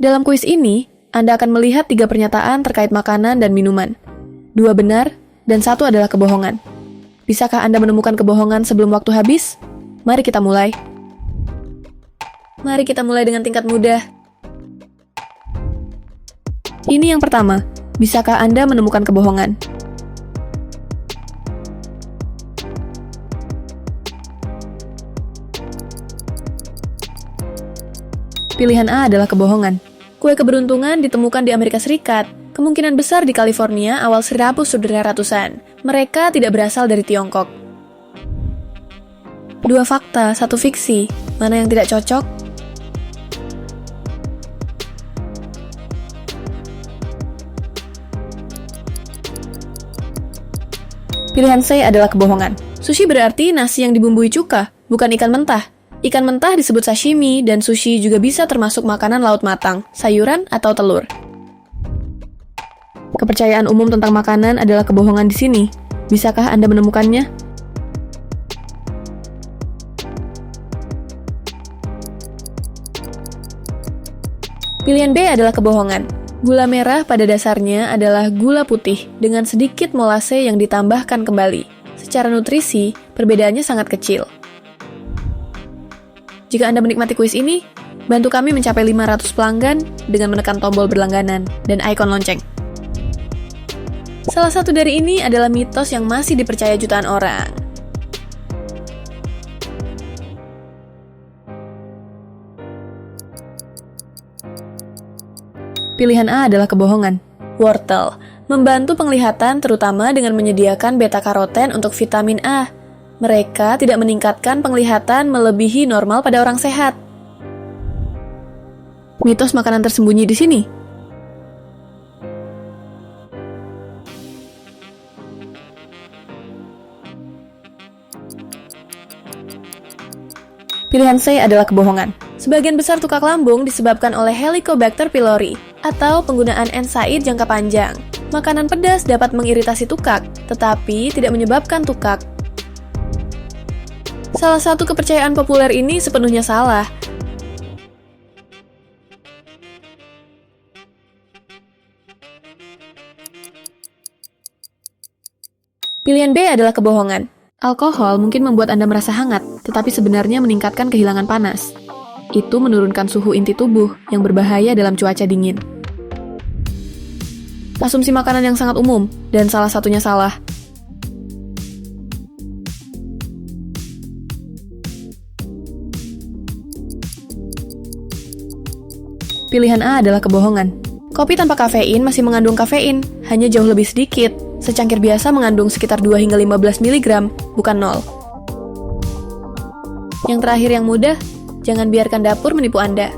Dalam kuis ini, Anda akan melihat 3 pernyataan terkait makanan dan minuman. 2 benar, dan 1 adalah kebohongan. Bisakah Anda menemukan kebohongan sebelum waktu habis? Mari kita mulai. Mari kita mulai dengan tingkat mudah. Ini yang pertama, bisakah Anda menemukan kebohongan? Pilihan A adalah kebohongan. Kue keberuntungan ditemukan di Amerika Serikat, kemungkinan besar di California awal 1900-an. Mereka tidak berasal dari Tiongkok. 2 fakta, 1 fiksi. Mana yang tidak cocok? Pilihan C adalah kebohongan. Sushi berarti nasi yang dibumbui cuka, bukan ikan mentah. Ikan mentah disebut sashimi, dan sushi juga bisa termasuk makanan laut matang, sayuran, atau telur. Kepercayaan umum tentang makanan adalah kebohongan di sini. Bisakah Anda menemukannya? Pilihan B adalah kebohongan. Gula merah pada dasarnya adalah gula putih dengan sedikit molase yang ditambahkan kembali. Secara nutrisi, perbedaannya sangat kecil. Jika Anda menikmati kuis ini, bantu kami mencapai 500 pelanggan dengan menekan tombol berlangganan dan ikon lonceng. Salah satu dari ini adalah mitos yang masih dipercaya jutaan orang. Pilihan A adalah kebohongan. Wortel membantu penglihatan terutama dengan menyediakan beta-karoten untuk vitamin A. Mereka tidak meningkatkan penglihatan melebihi normal pada orang sehat. Mitos makanan tersembunyi di sini. Pilihan C adalah kebohongan. Sebagian besar tukak lambung disebabkan oleh Helicobacter pylori atau penggunaan NSAID jangka panjang. Makanan pedas dapat mengiritasi tukak, tetapi tidak menyebabkan tukak. Salah satu kepercayaan populer ini sepenuhnya salah. Pilihan B adalah kebohongan. Alkohol mungkin membuat Anda merasa hangat, tetapi sebenarnya meningkatkan kehilangan panas. Itu menurunkan suhu inti tubuh yang berbahaya dalam cuaca dingin. Asumsi makanan yang sangat umum, dan salah satunya salah. Pilihan A adalah kebohongan. Kopi tanpa kafein masih mengandung kafein, hanya jauh lebih sedikit. Secangkir biasa mengandung sekitar 2 hingga 15 mg, bukan 0. Yang terakhir yang mudah, jangan biarkan dapur menipu Anda.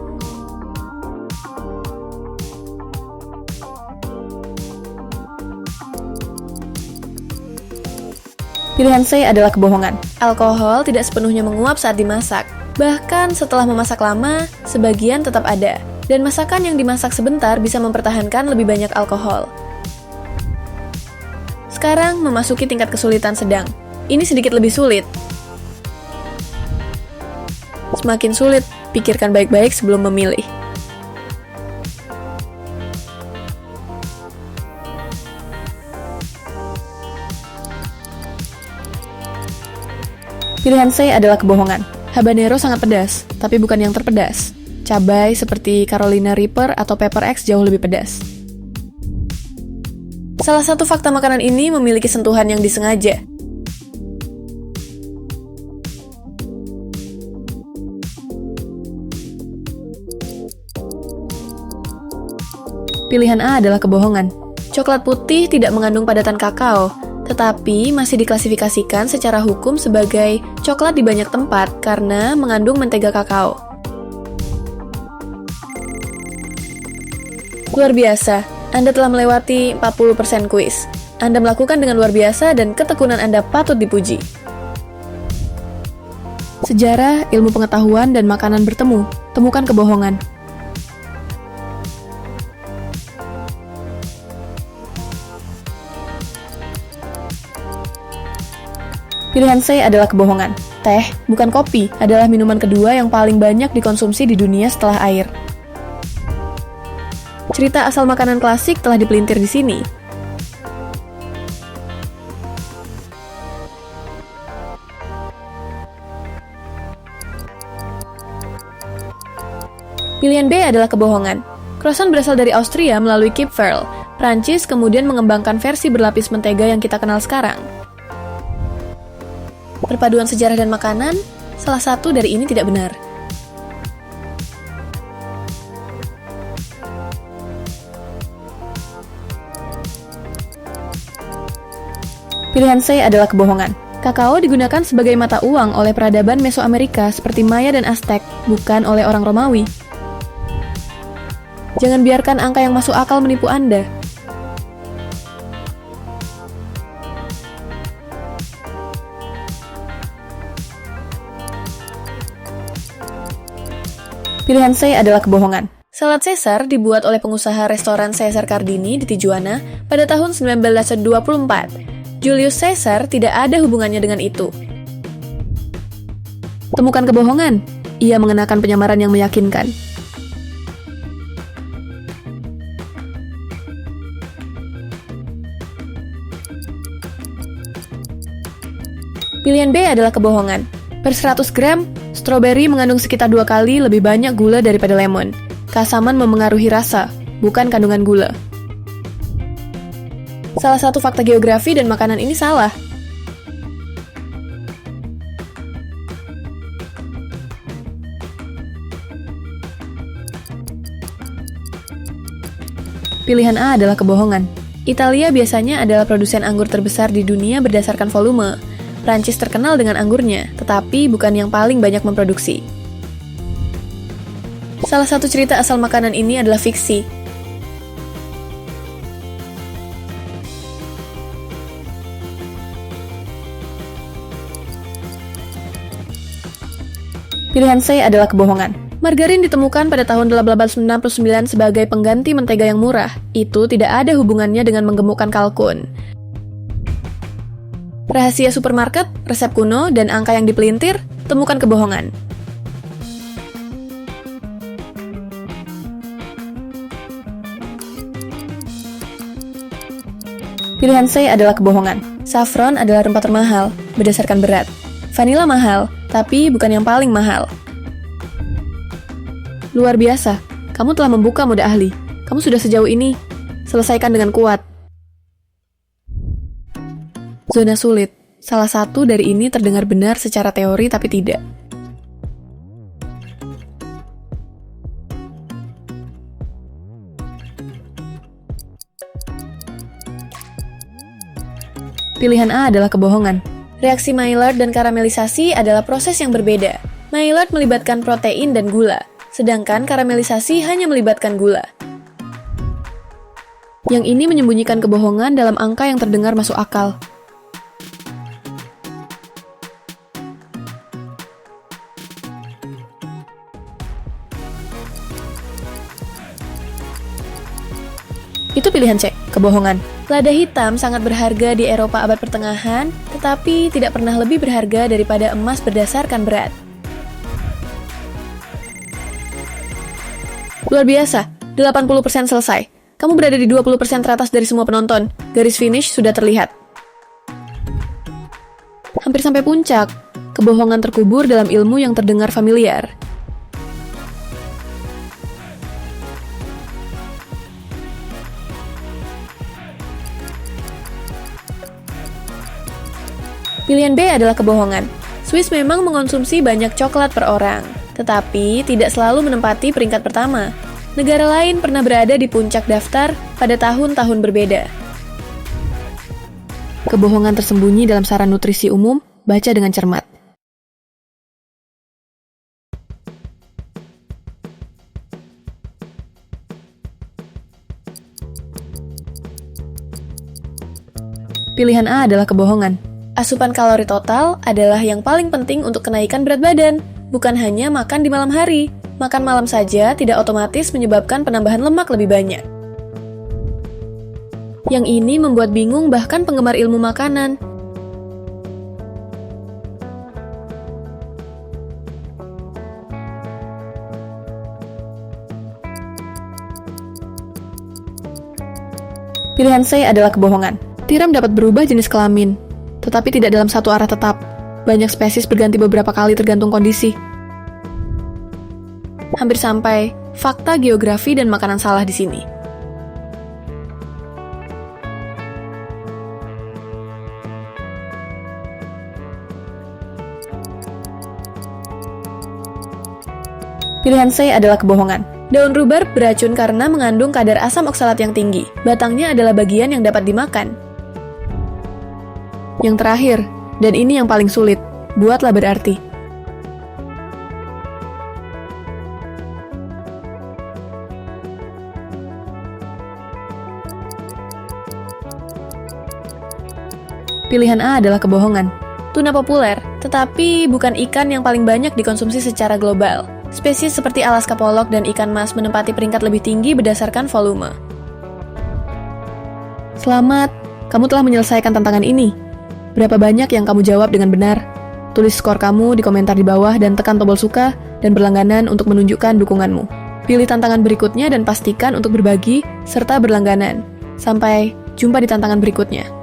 Pilihan C adalah kebohongan. Alkohol tidak sepenuhnya menguap saat dimasak. Bahkan setelah memasak lama, sebagian tetap ada. Dan masakan yang dimasak sebentar bisa mempertahankan lebih banyak alkohol. Sekarang memasuki tingkat kesulitan sedang. Ini sedikit lebih sulit. Semakin sulit, pikirkan baik-baik sebelum memilih. Pilihan C adalah kebohongan. Habanero sangat pedas, tapi bukan yang terpedas. Cabai seperti Carolina Reaper atau Pepper X jauh lebih pedas. Salah satu fakta makanan ini memiliki sentuhan yang disengaja. Pilihan A adalah kebohongan. Coklat putih tidak mengandung padatan kakao, tetapi masih diklasifikasikan secara hukum sebagai coklat di banyak tempat karena mengandung mentega kakao. Luar biasa, Anda telah melewati 40% kuis. Anda melakukan dengan luar biasa dan ketekunan Anda patut dipuji. Sejarah, ilmu pengetahuan, dan makanan bertemu. Temukan kebohongan. Pilihan C adalah kebohongan. Teh, bukan kopi, adalah minuman kedua yang paling banyak dikonsumsi di dunia setelah air. Cerita asal makanan klasik telah dipelintir di sini. Pilihan B adalah kebohongan. Croissant berasal dari Austria melalui Kipferl. Prancis kemudian mengembangkan versi berlapis mentega yang kita kenal sekarang. Perpaduan sejarah dan makanan, salah satu dari ini tidak benar. Pilihan C adalah kebohongan. Kakao digunakan sebagai mata uang oleh peradaban Mesoamerika seperti Maya dan Aztec, bukan oleh orang Romawi. Jangan biarkan angka yang masuk akal menipu Anda. Pilihan C adalah kebohongan. Salad Caesar dibuat oleh pengusaha restoran Caesar Cardini di Tijuana pada tahun 1924. Julius Caesar tidak ada hubungannya dengan itu. Temukan kebohongan. Ia mengenakan penyamaran yang meyakinkan. Pilihan B adalah kebohongan. Per 100 gram, stroberi mengandung sekitar 2 kali lebih banyak gula daripada lemon. Keasaman memengaruhi rasa, bukan kandungan gula. Salah satu fakta geografi dan makanan ini salah. Pilihan A adalah kebohongan. Italia biasanya adalah produsen anggur terbesar di dunia berdasarkan volume. Prancis terkenal dengan anggurnya, tetapi bukan yang paling banyak memproduksi. Salah satu cerita asal makanan ini adalah fiksi. Pilihan C adalah kebohongan. Margarin ditemukan pada tahun 1899 sebagai pengganti mentega yang murah. Itu tidak ada hubungannya dengan menggemukkan kalkun. Rahasia supermarket, resep kuno, dan angka yang dipelintir, temukan kebohongan. Pilihan C adalah kebohongan. Saffron adalah rempah termahal, berdasarkan berat. Vanila mahal, tapi bukan yang paling mahal. Luar biasa, kamu telah membuka mode ahli. Kamu sudah sejauh ini. Selesaikan dengan kuat. Zona sulit. Salah satu dari ini terdengar benar secara teori tapi tidak. Pilihan A adalah kebohongan. Reaksi Maillard dan karamelisasi adalah proses yang berbeda. Maillard melibatkan protein dan gula, sedangkan karamelisasi hanya melibatkan gula. Yang ini menyembunyikan kebohongan dalam angka yang terdengar masuk akal. Itu pilihan C, kebohongan. Lada hitam sangat berharga di Eropa abad pertengahan, tetapi tidak pernah lebih berharga daripada emas berdasarkan berat. Luar biasa, 80% selesai. Kamu berada di 20% teratas dari semua penonton. Garis finish sudah terlihat. Hampir sampai puncak, kebohongan terkubur dalam ilmu yang terdengar familiar. Pilihan B adalah kebohongan. Swiss memang mengonsumsi banyak coklat per orang, tetapi tidak selalu menempati peringkat pertama. Negara lain pernah berada di puncak daftar pada tahun-tahun berbeda. Kebohongan tersembunyi dalam saran nutrisi umum, baca dengan cermat. Pilihan A adalah kebohongan. Asupan kalori total adalah yang paling penting untuk kenaikan berat badan, bukan hanya makan di malam hari. Makan malam saja tidak otomatis menyebabkan penambahan lemak lebih banyak. Yang ini membuat bingung bahkan penggemar ilmu makanan. Pilihan C adalah kebohongan. Tiram dapat berubah jenis kelamin, tetapi tidak dalam satu arah tetap. Banyak spesies berganti beberapa kali tergantung kondisi. Hampir sampai, fakta geografi dan makanan salah di sini. Pilihan C adalah kebohongan. Daun rhubarb beracun karena mengandung kadar asam oksalat yang tinggi. Batangnya adalah bagian yang dapat dimakan. Yang terakhir, dan ini yang paling sulit, buatlah berarti. Pilihan A adalah kebohongan. Tuna populer, tetapi bukan ikan yang paling banyak dikonsumsi secara global. Spesies seperti Alaska pollock dan ikan mas menempati peringkat lebih tinggi berdasarkan volume. Selamat, kamu telah menyelesaikan tantangan ini. Berapa banyak yang kamu jawab dengan benar? Tulis skor kamu di komentar di bawah dan tekan tombol suka dan berlangganan untuk menunjukkan dukunganmu. Pilih tantangan berikutnya dan pastikan untuk berbagi serta berlangganan. Sampai jumpa di tantangan berikutnya.